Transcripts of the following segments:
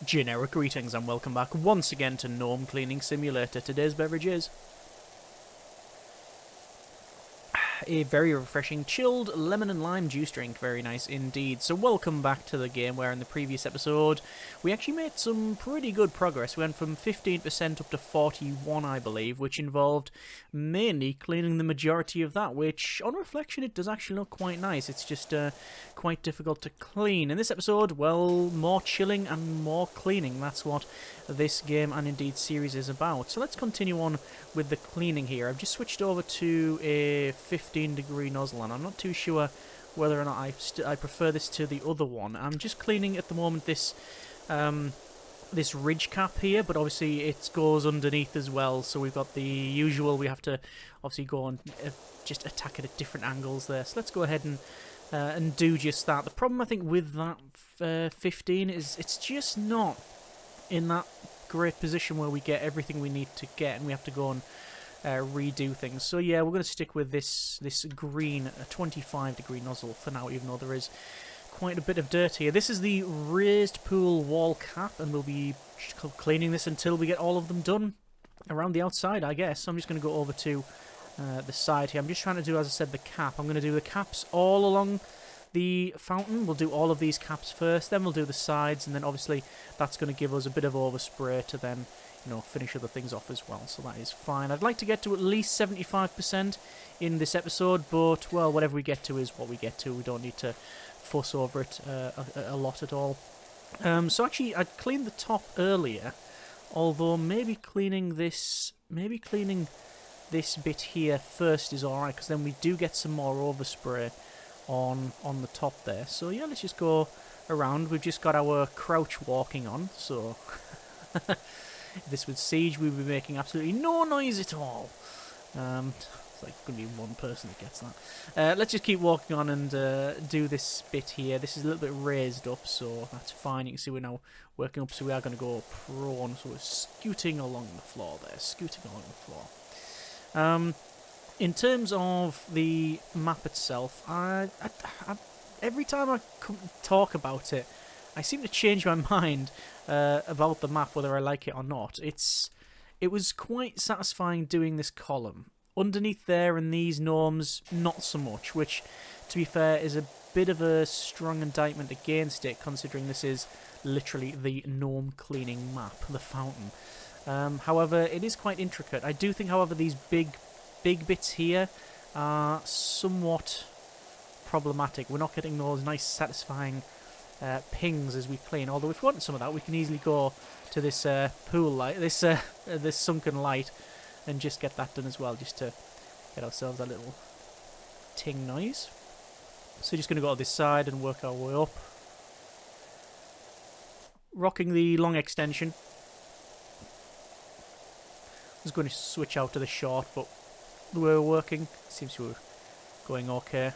Generic greetings and welcome back once again to Gnome Cleaning Simulator. Today's beverage is a very refreshing chilled lemon and lime juice drink. Very nice indeed. So welcome back to the game where in the previous episode we actually made some pretty good progress. We went from 15% up to 41 I believe, which involved mainly cleaning the majority of that, which on reflection it does actually look quite nice. It's just quite difficult to clean. In this episode, well, more chilling and more cleaning. That's what this game and indeed series is about. So let's continue on with the cleaning here. I've just switched over to a 15-degree nozzle and I'm not too sure whether or not I prefer this to the other one. I'm just cleaning at the moment this this ridge cap here, but obviously it goes underneath as well, so we've got the usual, we have to obviously go and just attack it at different angles there. So let's go ahead and do just that. The problem I think with that 15 is it's just not in that great position where we get everything we need to get and we have to go and redo things. So yeah, we're going to stick with this green 25-degree nozzle for now, even though there is quite a bit of dirt here. This is the raised pool wall cap, and we'll be cleaning this until we get all of them done around the outside, I guess. So I'm just going to go over to the side here. I'm just trying to do, as I said, the cap. I'm going to do the caps all along the fountain. We'll do all of these caps first, then we'll do the sides, and then obviously that's going to give us a bit of overspray to then, you know, finish other things off as well. So that is fine. I'd like to get to at least 75% in this episode, but, well, whatever we get to is what we get to. We don't need to fuss over it a lot at all. So actually, I cleaned the top earlier, although maybe cleaning this bit here first is alright, because then we do get some more overspray on the top there. So yeah, let's just go around. We've just got our crouch walking on, so if this was Siege, we'd be making absolutely no noise at all. It's like going to be one person that gets that. Let's just keep walking on and do this bit here. This is a little bit raised up, so that's fine. You can see we're now working up, so we are going to go prone. So we're scooting along the floor there, scooting along the floor. In terms of the map itself, I every time I talk about it, I seem to change my mind about the map, whether I like it or not. It was quite satisfying doing this column. Underneath there and these gnomes, not so much, which, to be fair, is a bit of a strong indictment against it, considering this is literally the gnome cleaning map, the fountain. However, it is quite intricate. I do think, however, these big bits here are somewhat problematic. We're not getting those nice, satisfying pings as we clean. Although if we want some of that, we can easily go to this pool light, this sunken light, and just get that done as well, just to get ourselves a little ting noise. So just going to go to this side and work our way up. Rocking the long extension. I was going to switch out to the short, but the way we're working seems to be going okay.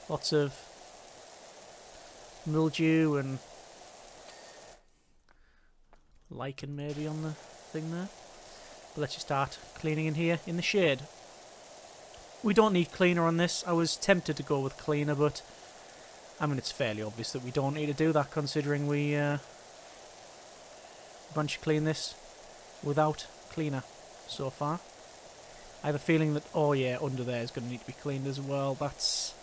Lots of mildew and lichen maybe on the thing there. But let's just start cleaning in here in the shade. We don't need cleaner on this. I was tempted to go with cleaner, but I mean it's fairly obvious that we don't need to do that, considering we managed to clean this without cleaner so far. I have a feeling that, oh yeah, under there is going to need to be cleaned as well. That's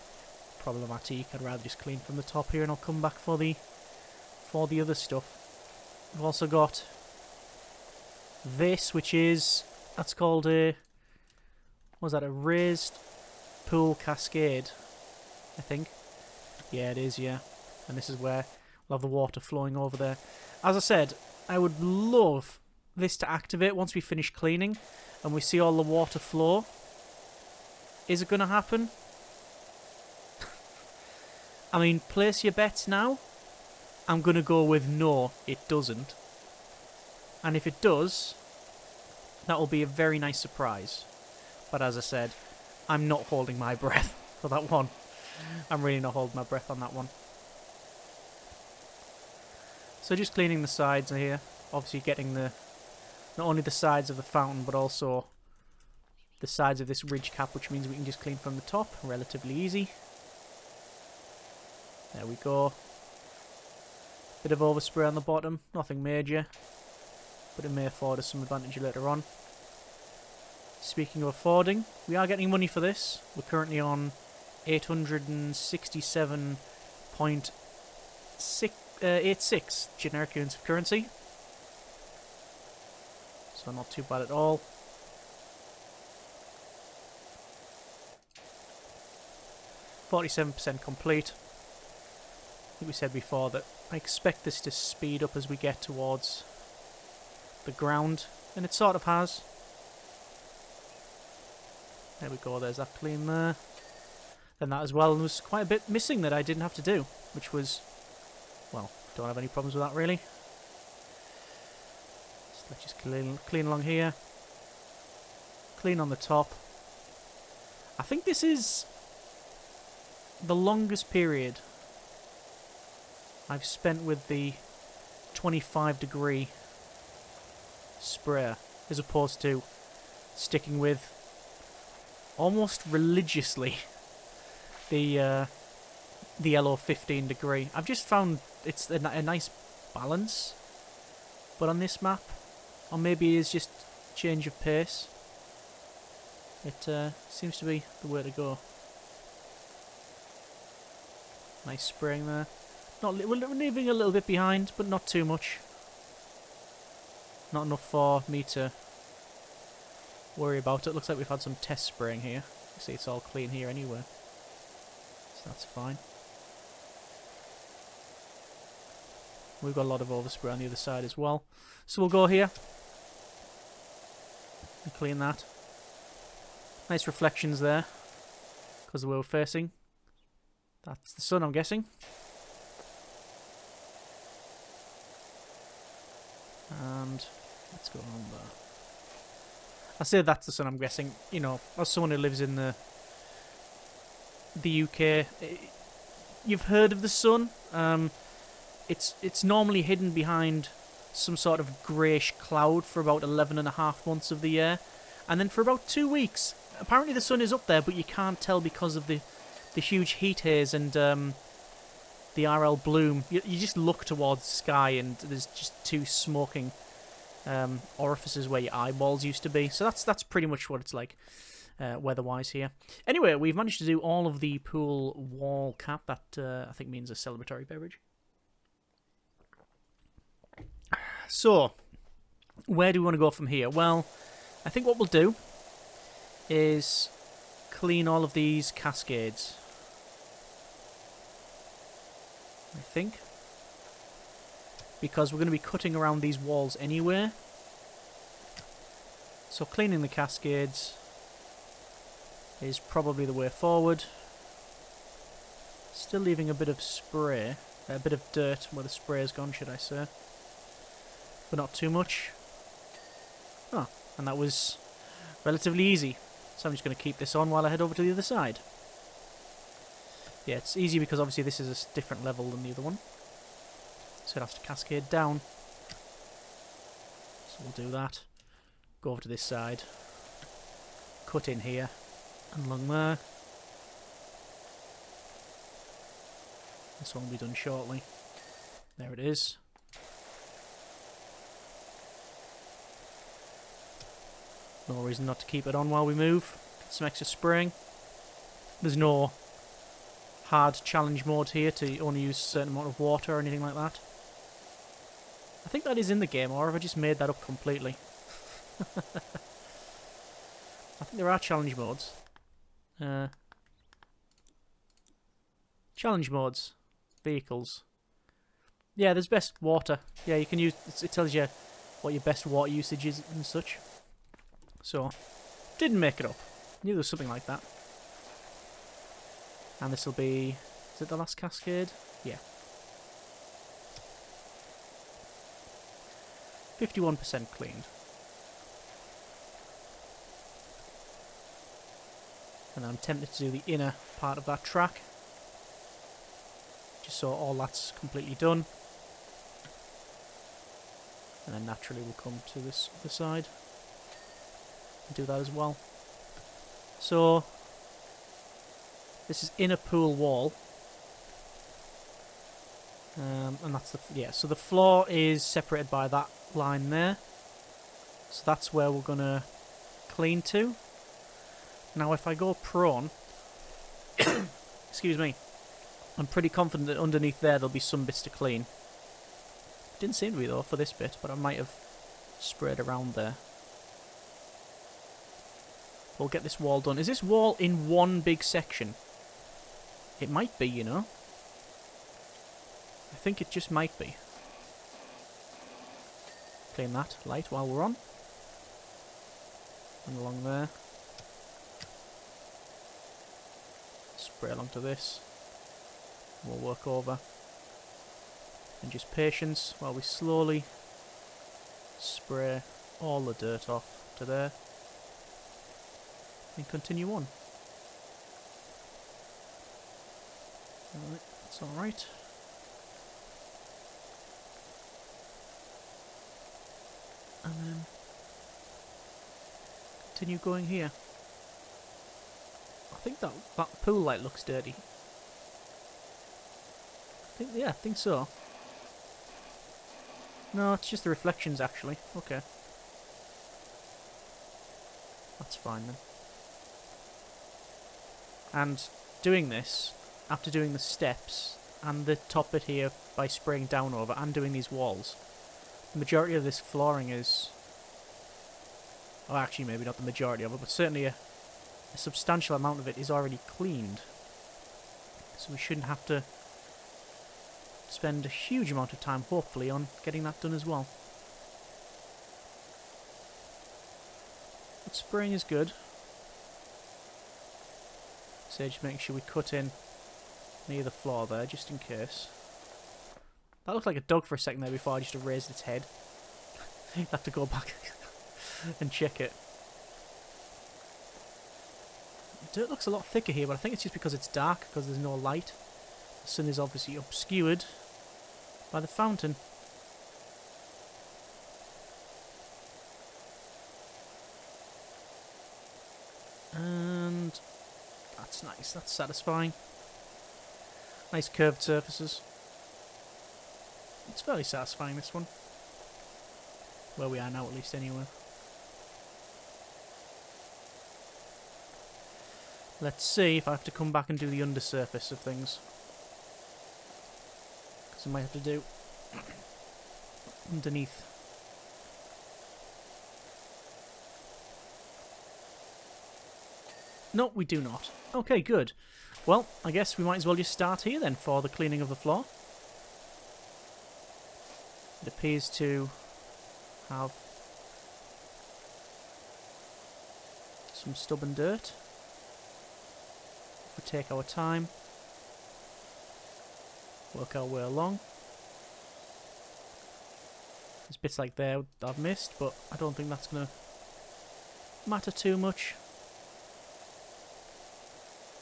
problematic. I'd rather just clean from the top here, and I'll come back for the other stuff. We've also got this, which is, that's called a, what was that, a raised pool cascade, I think. Yeah, it is, yeah. And this is where we'll have the water flowing over there. As I said, I would love this to activate once we finish cleaning and we see all the water flow. Is it going to happen? I mean, place your bets now. I'm going to go with no, it doesn't. And if it does, that will be a very nice surprise. But as I said, I'm not holding my breath for that one. I'm really not holding my breath on that one. So just cleaning the sides here. Obviously getting not only the sides of the fountain, but also the sides of this ridge cap, which means we can just clean from the top. Relatively easy. There we go. Bit of overspray on the bottom, nothing major, but it may afford us some advantage later on. Speaking of affording, we are getting money for this. We're currently on 867.86 generic units of currency. So not too bad at all. %47 complete. I think we said before that I expect this to speed up as we get towards the ground, and it sort of has. There we go, there's that clean there. Then that as well, and there was quite a bit missing that I didn't have to do, which was, well, don't have any problems with that really. So let's just clean along here. Clean on the top. I think this is the longest period I've spent with the 25-degree sprayer, as opposed to sticking with almost religiously the yellow 15-degree. I've just found it's a nice balance, but on this map, or maybe it's just change of pace, it seems to be the way to go. Nice spraying there. We're leaving a little bit behind, but not too much. Not enough for me to worry about it. Looks like we've had some test spraying here. You see it's all clean here anyway, so that's fine. We've got a lot of overspray on the other side as well, so we'll go here and clean that. Nice reflections there because of where we're facing. That's the sun, I'm guessing. And let's go on there. I say that's the sun, I'm guessing. You know, as someone who lives in the UK, you've heard of the sun. It's normally hidden behind some sort of greyish cloud for about 11.5 months of the year, and then for about 2 weeks, apparently the sun is up there, but you can't tell because of the huge heat haze and the RL bloom. You just look towards the sky and there's just two smoking orifices where your eyeballs used to be. So that's pretty much what it's like weather-wise here. Anyway, we've managed to do all of the pool wall cap. That I think means a celebratory beverage. So, where do we want to go from here? Well, I think what we'll do is clean all of these cascades. I think. Because we're going to be cutting around these walls anyway. So cleaning the cascades is probably the way forward. Still leaving a bit of spray, a bit of dirt where the spray has gone, should I say. But not too much. Oh, and that was relatively easy. So I'm just going to keep this on while I head over to the other side. Yeah, it's easy because obviously this is a different level than the other one. So it has to cascade down. So we'll do that. Go over to this side. Cut in here. And along there. This one will be done shortly. There it is. No reason not to keep it on while we move. Get some extra spraying. There's no hard challenge mode here to only use a certain amount of water or anything like that. I think that is in the game, or have I just made that up completely? I think there are challenge modes. Challenge modes. Vehicles. Yeah, there's best water. Yeah, you can use... It tells you what your best water usage is and such. So, didn't make it up. Knew there was something like that. And this will be... Is it the last cascade? Yeah. 51% cleaned. And I'm tempted to do the inner part of that track. Just so all that's completely done. And then naturally we'll come to this other side. And do that as well. So... This is inner pool wall. And that's yeah, so the floor is separated by that line there. So that's where we're going to clean to. Now if I go prone, excuse me, I'm pretty confident that underneath there'll be some bits to clean. Didn't seem to be though for this bit, but I might have sprayed around there. We'll get this wall done. Is this wall in one big section? It might be, you know. I think it just might be. Clean that light while we're on. And along there. Spray along to this. We'll work over. And just patience while we slowly spray all the dirt off to there. And continue on. Alright, that's alright. And then continue going here. I think that pool light looks dirty. I think so. No, it's just the reflections actually. Okay. That's fine then. And doing this, after doing the steps and the top bit here by spraying down over and doing these walls, the majority of this flooring is... well, actually maybe not the majority of it, but certainly a substantial amount of it is already cleaned. So we shouldn't have to spend a huge amount of time, hopefully, on getting that done as well. But spraying is good. So just making sure we cut in near the floor there, just in case. That looked like a dog for a second there before I just raised its head. I'd have to go back and check it. The dirt looks a lot thicker here, but I think it's just because it's dark, because there's no light. The sun is obviously obscured by the fountain. And that's nice, that's satisfying. Nice curved surfaces. It's fairly satisfying, this one. Where we are now, at least, anyway. Let's see if I have to come back and do the undersurface of things. Because I might have to do underneath. No, we do not. Okay, good. Well, I guess we might as well just start here then for the cleaning of the floor. It appears to have some stubborn dirt. If we take our time, work our way along. There's bits like there that I've missed, but I don't think that's going to matter too much.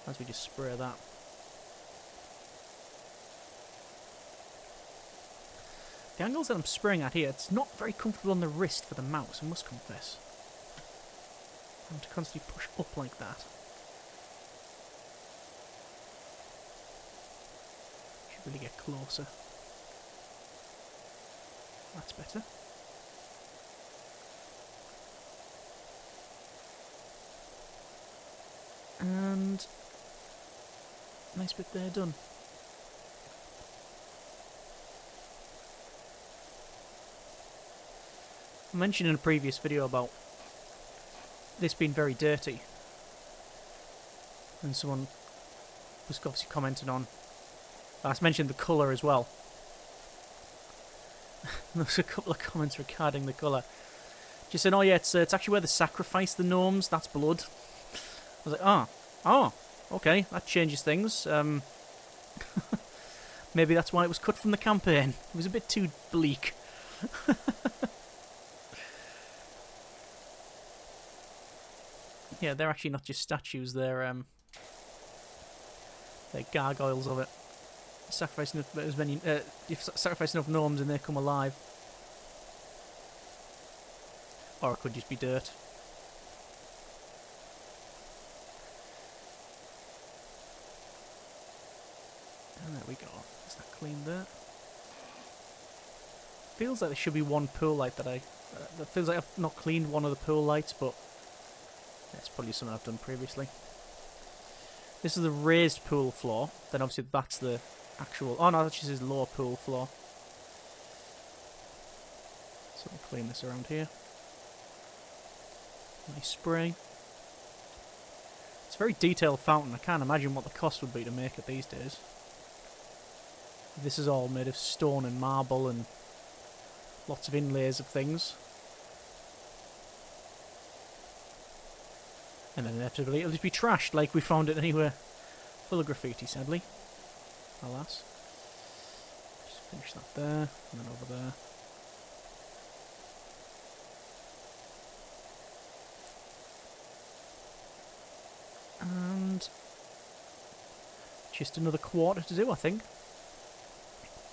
As we just spray that. The angles that I'm spraying at here, it's not very comfortable on the wrist for the mouse, I must confess. I have to constantly push up like that. Should really get closer. That's better. And nice bit there done. I mentioned in a previous video about this being very dirty, and someone was obviously commenting on. I mentioned the colour as well. There was a couple of comments regarding the colour. Just saying, oh yeah, it's actually where they sacrifice the gnomes. That's blood. I was like, oh, okay, that changes things. Maybe that's why it was cut from the campaign. It was a bit too bleak. Yeah, they're actually not just statues, they're gargoyles of it. Sacrificing as many, if sacrifice enough gnomes and they come alive. Or it could just be dirt. And there we go. Is that clean there? feels like there should be one pool light that that feels like I've not cleaned one of the pool lights, but that's probably something I've done previously. This is the raised pool floor. Then obviously that's the actual... Oh no, that just is lower pool floor. So we'll clean this around here. Nice spray. It's a very detailed fountain. I can't imagine what the cost would be to make it these days. This is all made of stone and marble and lots of inlays of things. And then inevitably it'll just be trashed like we found it anywhere. Full of graffiti, sadly. Alas. Just finish that there, and then over there. And just another quarter to do, I think.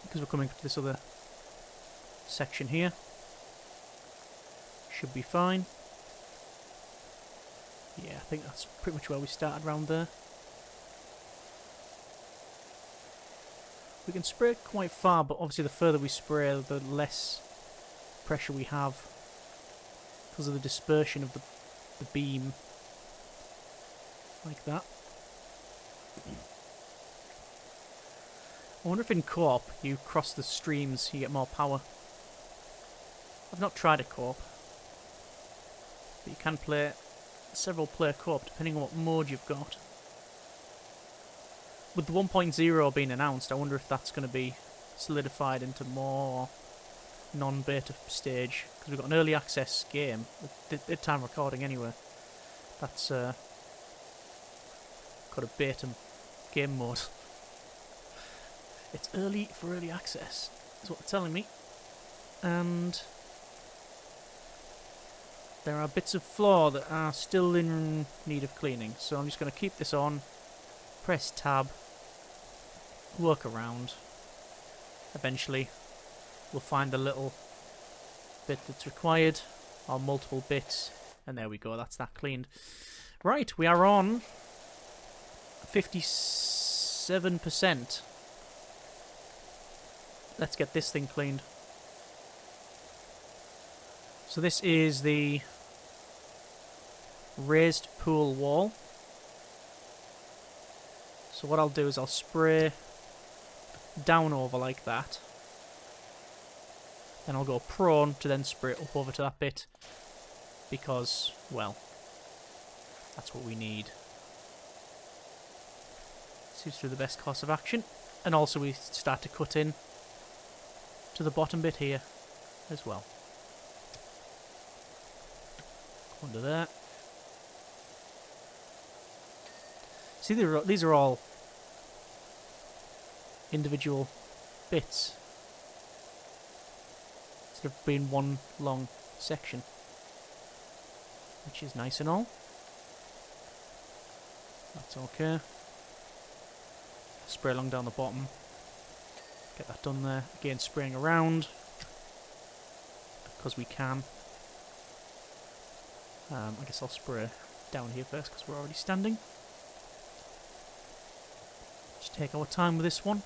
Because we're coming to this other section here. Should be fine. Yeah, I think that's pretty much where we started around there. We can spray it quite far, but obviously the further we spray, the less pressure we have because of the dispersion of the beam. Like that. I wonder if in co-op you cross the streams, you get more power. I've not tried a co-op, but you can play several player co-op depending on what mode you've got. With the 1.0 being announced, I wonder if that's going to be solidified into more non-beta stage, because we've got an early access game at time recording anyway. That's got a beta game mode. It's early for early access, is what they're telling me. And there are bits of floor that are still in need of cleaning, so I'm just going to keep this on, press tab, work around. Eventually we'll find the little bit that's required, or multiple bits, and there we go, that's that cleaned. Right, we are on 57%. Let's get this thing cleaned. So this is the raised pool wall. So what I'll do is I'll spray down over like that. Then I'll go prone to then spray up over to that bit. Because, well, that's what we need. Seems to be the best course of action. And also we start to cut in to the bottom bit here as well. Under there. See, these are all individual bits instead of being one long section, which is nice and all. That's okay. Spray along down the bottom. Get that done there. Again, spraying around because we can. I guess I'll spray down here first because we're already standing. Just take our time with this one.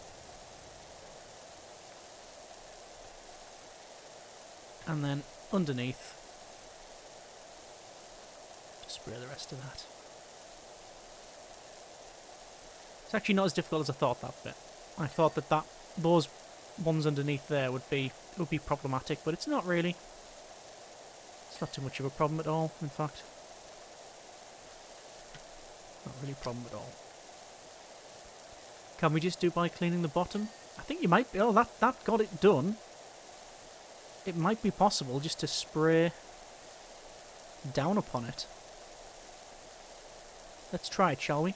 And then underneath, just spray the rest of that. It's actually not as difficult as I thought that bit. I thought that those ones underneath there would be problematic, but it's not really. It's not too much of a problem at all, in fact. Not really a problem at all. Can we just do by cleaning the bottom? I think you might be... Oh, that got it done. It might be possible just to spray down upon it. Let's try it, shall we?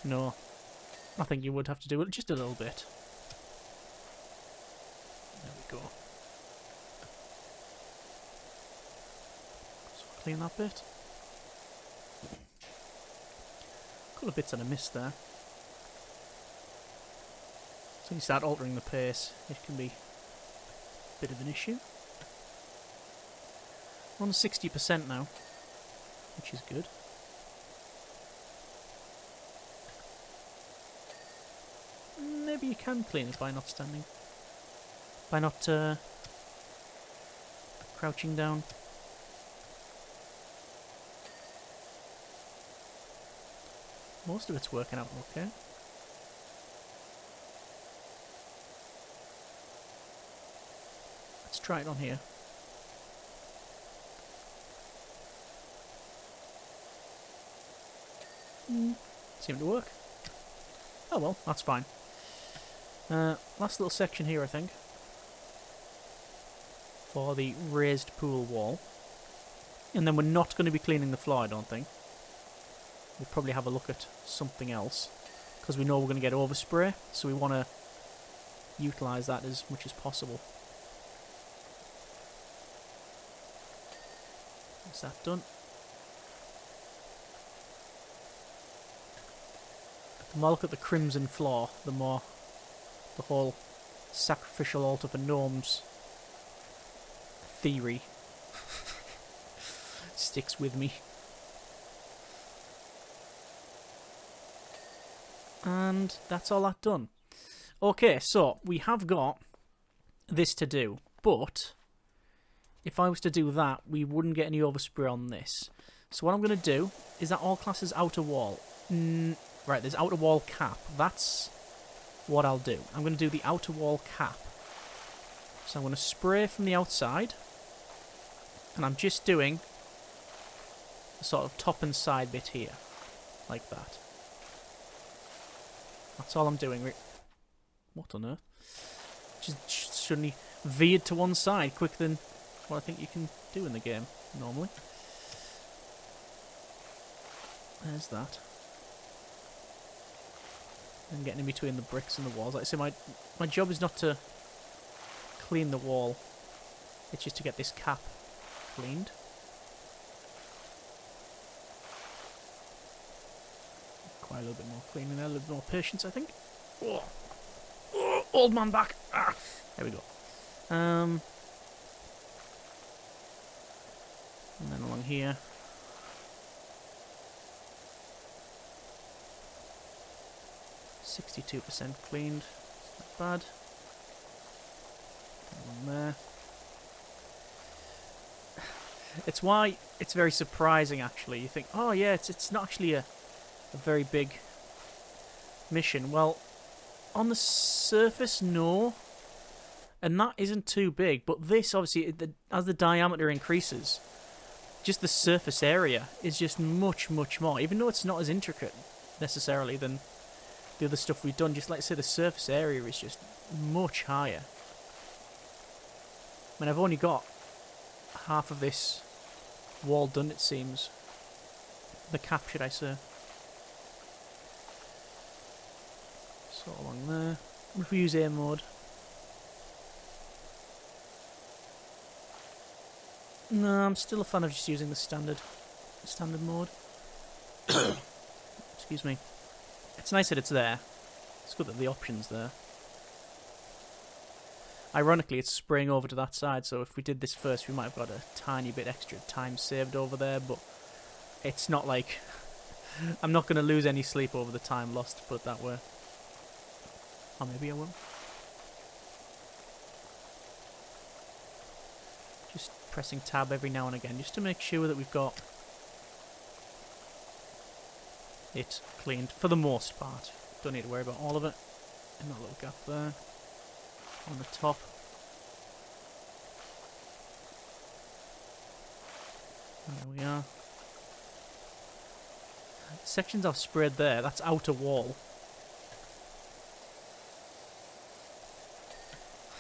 No. I think you would have to do it just a little bit. There we go. So clean that bit. A couple of bits that I missed there. So you start altering the pace, it can be a bit of an issue. We're on 60% now, which is good. Maybe you can clean it by not standing. By not crouching down. Most of it's working out okay. Let's try it on here. Seemed to work. Oh well, that's fine. Last little section here, I think, for the raised pool wall. And then we're not going to be cleaning the floor, I don't think. We'll probably have a look at something else, because we know we're going to get overspray, so we want to utilise that as much as possible. Is that done? The more I look at the crimson floor, the more the whole sacrificial altar for gnomes theory sticks with me. And that's all that done. Okay, so we have got this to do, but if I was to do that, we wouldn't get any overspray on this. So what I'm going to do is that all classes outer wall. Right, there's outer wall cap. That's what I'll do. I'm going to do the outer wall cap. So I'm going to spray from the outside. And I'm just doing the sort of top and side bit here. Like that. That's all I'm doing. What on earth? Just suddenly veered to one side quicker than what I think you can do in the game normally. There's that. And getting in between the bricks and the walls. Like I say, my job is not to clean the wall. It's just to get this cap cleaned. Quite a little bit more cleaning there, a little bit more patience, I think. Oh, old man back. Ah, there we go. And then along here. %62% cleaned. Not bad. Along there. It's why it's very surprising, actually. You think, oh yeah, it's not actually a very big mission. Well, on the surface, no. And that isn't too big. But this, obviously, as the diameter increases, just the surface area is just much, much more. Even though it's not as intricate, necessarily, than the other stuff we've done. Just like I say, the surface area is just much higher. I mean, I've only got half of this wall done, it seems. The cap, should I say. So along there. If we use air mode. No, I'm still a fan of just using the standard mode. Excuse me. It's nice that it's there. It's good that the option's there. Ironically, it's spraying over to that side, so if we did this first, we might have got a tiny bit extra time saved over there, but it's not like... I'm not going to lose any sleep over the time lost, to put it that way. Or maybe I will. Just pressing tab every now and again, just to make sure that we've got it cleaned, for the most part. Don't need to worry about all of it. And that little gap there. On the top. There we are. The sections I've sprayed there, that's outer wall.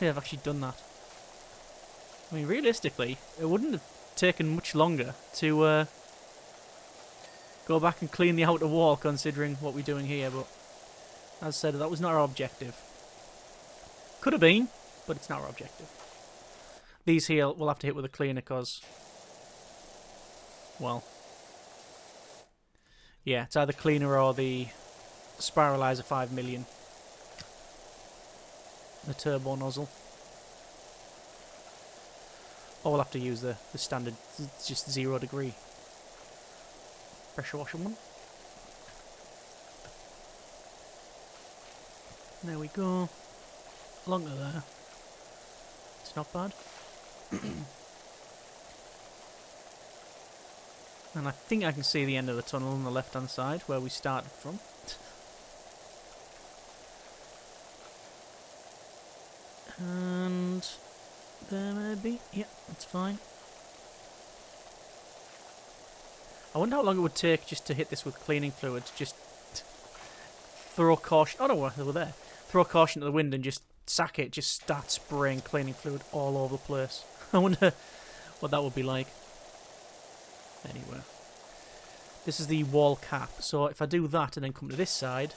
Yeah, I've actually done that. I mean, realistically, it wouldn't have taken much longer to go back and clean the outer wall, considering what we're doing here, but as I said, that was not our objective. Could have been, but it's not our objective. These here we'll have to hit with a cleaner, because, well, yeah, it's either cleaner or the Spiralizer 5 million. The turbo nozzle. Or we'll have to use the standard, just 0 degree. Pressure washing one. There we go. Along to there. It's not bad. And I think I can see the end of the tunnel on the left-hand side, where we started from. And there maybe. Yeah, that's fine. I wonder how long it would take just to hit this with cleaning fluid. Just throw caution. Oh no, they were there. Throw caution to the wind and just sack it. Just start spraying cleaning fluid all over the place. I wonder what that would be like. Anyway, this is the wall cap. So if I do that and then come to this side,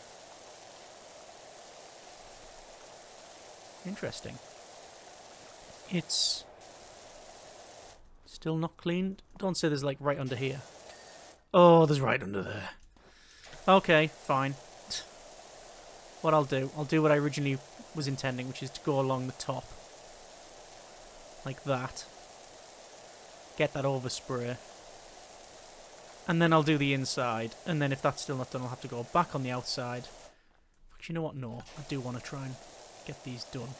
interesting. It's still not cleaned. Don't say there's like right under here. Oh, there's right under there. Okay, fine. What I'll do what I originally was intending, which is to go along the top. Like that. Get that overspray. And then I'll do the inside. And then if that's still not done, I'll have to go back on the outside. But you know what? No, I do want to try and get these done.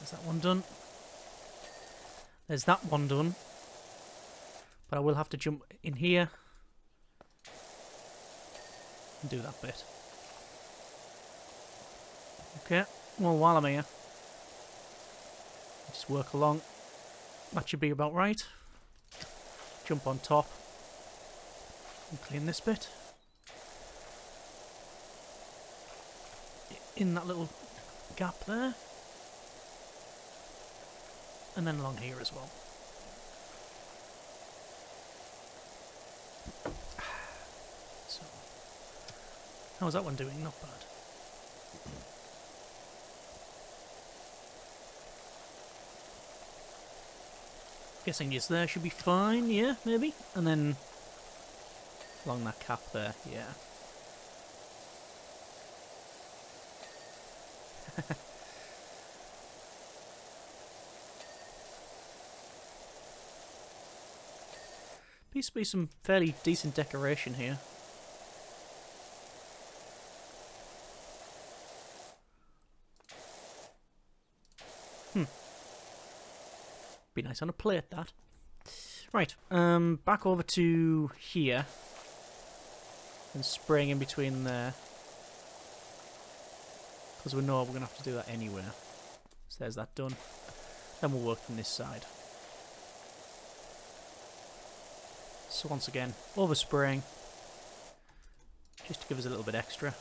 Is that one done? There's that one done. But I will have to jump in here and do that bit. Okay, well, while I'm here, just work along. That should be about right. Jump on top and clean this bit. In that little gap there. And then along here as well. So, how's that one doing? Not bad. Guessing just there should be fine, yeah, maybe? And then along that cap there, yeah. Seems to be some fairly decent decoration here. Be nice on a plate, that. Right, back over to here. And spraying in between there. Because we know we're going to have to do that anywhere. So there's that done. Then we'll work from this side. So once again, overspraying. Just to give us a little bit extra.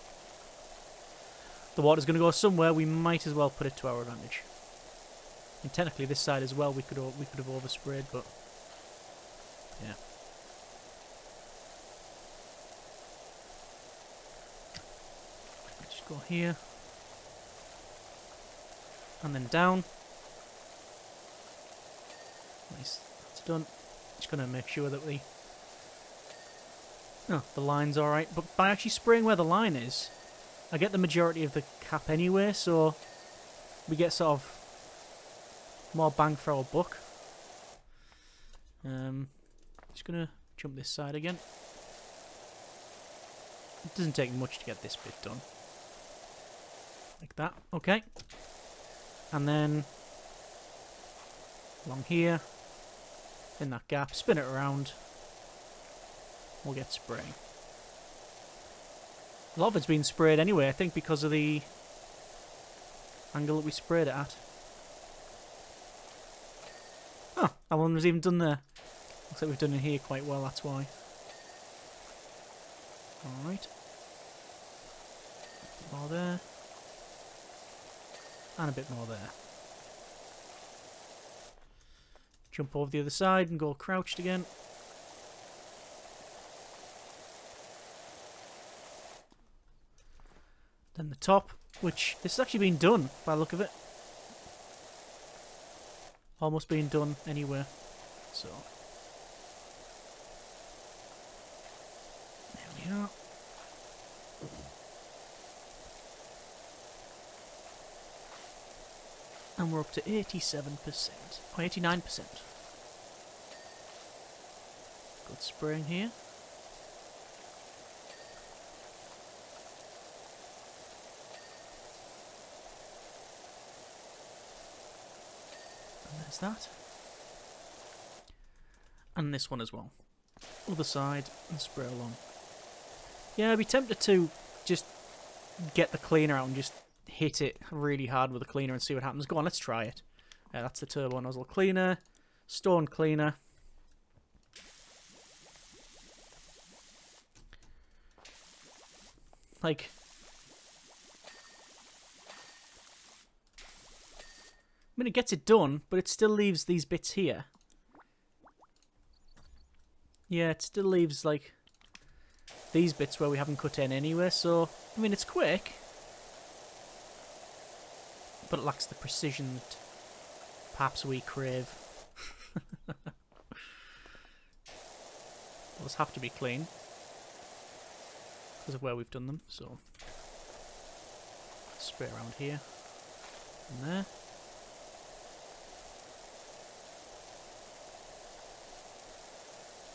The water's going to go somewhere, we might as well put it to our advantage. And technically this side as well we could have oversprayed, but yeah. Just go here. And then down. Nice, that's done. Just gonna make sure that the line's alright. But by actually spraying where the line is, I get the majority of the cap anyway, so we get sort of more bang for our buck. Just gonna jump this side again. It doesn't take much to get this bit done. Like that, okay. And then along here, in that gap, spin it around. We'll get spraying. A lot of it's been sprayed anyway, I think, because of the angle that we sprayed it at. Oh, that one was even done there. Looks like we've done it here quite well, that's why. Alright. A bit more there. And a bit more there. Jump over the other side and go crouched again. Then the top, which this has actually been done by the look of it. Almost been done anywhere. So there we are. And we're up to 87%. Oh, 89%. Good spraying here. And there's that. And this one as well. Other side and spray along. Yeah, I'd be tempted to just get the cleaner out and just hit it really hard with the cleaner and see what happens. Go on, let's try it. That's the turbo nozzle cleaner. Stone cleaner. Like... I mean, it gets it done, but it still leaves these bits here. Yeah, it still leaves, like, these bits where we haven't cut in anyway, so... I mean, it's quick. But it lacks the precision that perhaps we crave. Those have to be clean. Because of where we've done them, so... Spray around here. And there.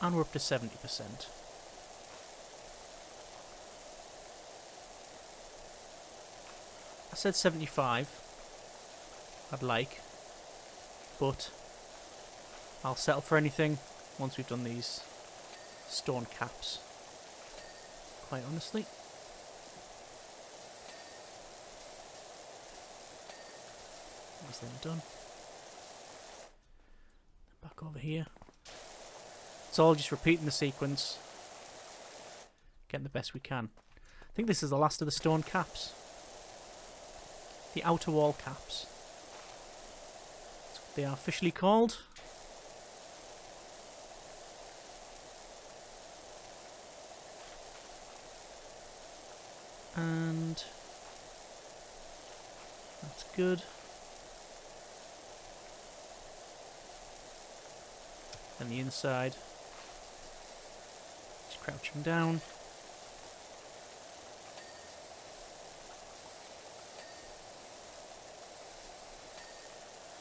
And we're up to 70%. I said 75. I'd like. But I'll settle for anything once we've done these stone caps. Quite honestly. That's them done. Back over here. It's all just repeating the sequence. Getting the best we can. I think this is the last of the stone caps. The outer wall caps. That's what they are officially called. And that's good. And the inside. Just crouching down.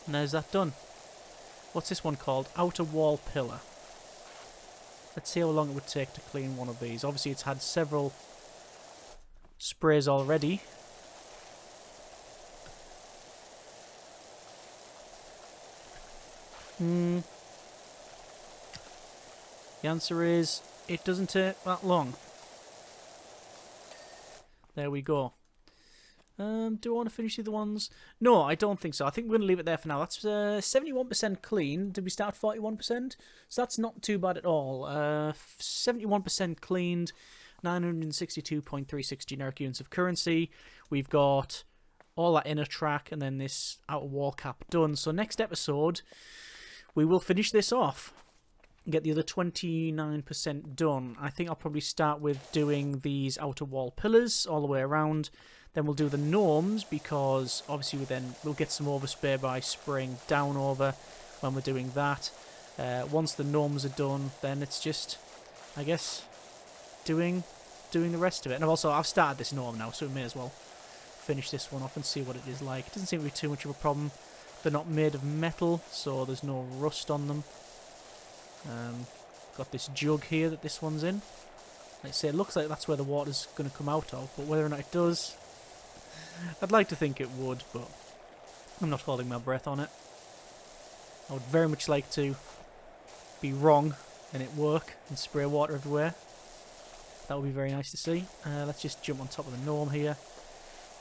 And there's that done. What's this one called? Outer wall pillar. Let's see how long it would take to clean one of these. Obviously it's had several sprays already. The answer is, it doesn't take that long. There we go. Do I want to finish the other ones? No, I don't think so. I think we're going to leave it there for now. That's 71% clean. Did we start 41%? So that's not too bad at all. 71% cleaned. 962.36 generic units of currency. We've got all that inner track and then this outer wall cap done. So next episode, we will finish this off. Get the other 29% done. I think I'll probably start with doing these outer wall pillars all the way around. Then we'll do the gnomes because obviously we'll get some overspray by spraying down over when we're doing that. Once the gnomes are done, then it's just, I guess, doing the rest of it. And I've started this gnome now, so we may as well finish this one off and see what it is like. It doesn't seem to be too much of a problem. They're not made of metal, so there's no rust on them. Got this jug here that this one's in. Like I say, it looks like that's where the water's going to come out of, but whether or not it does, I'd like to think it would, but I'm not holding my breath on it. I would very much like to be wrong and it work and spray water everywhere. That would be very nice to see. Let's just jump on top of the gnome here.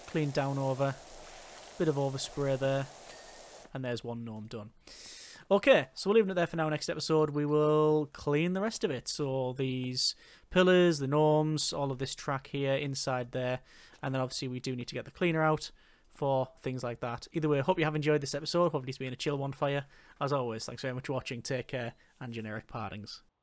Clean down over. Bit of overspray there. And there's one gnome done. Okay, so we're leaving it there for now. Next episode, we will clean the rest of it. So these pillars, the gnomes, all of this track here, inside there. And then obviously we do need to get the cleaner out for things like that. Either way, I hope you have enjoyed this episode. Hopefully it's been a chill one for you. As always, thanks very much for watching. Take care, and generic partings.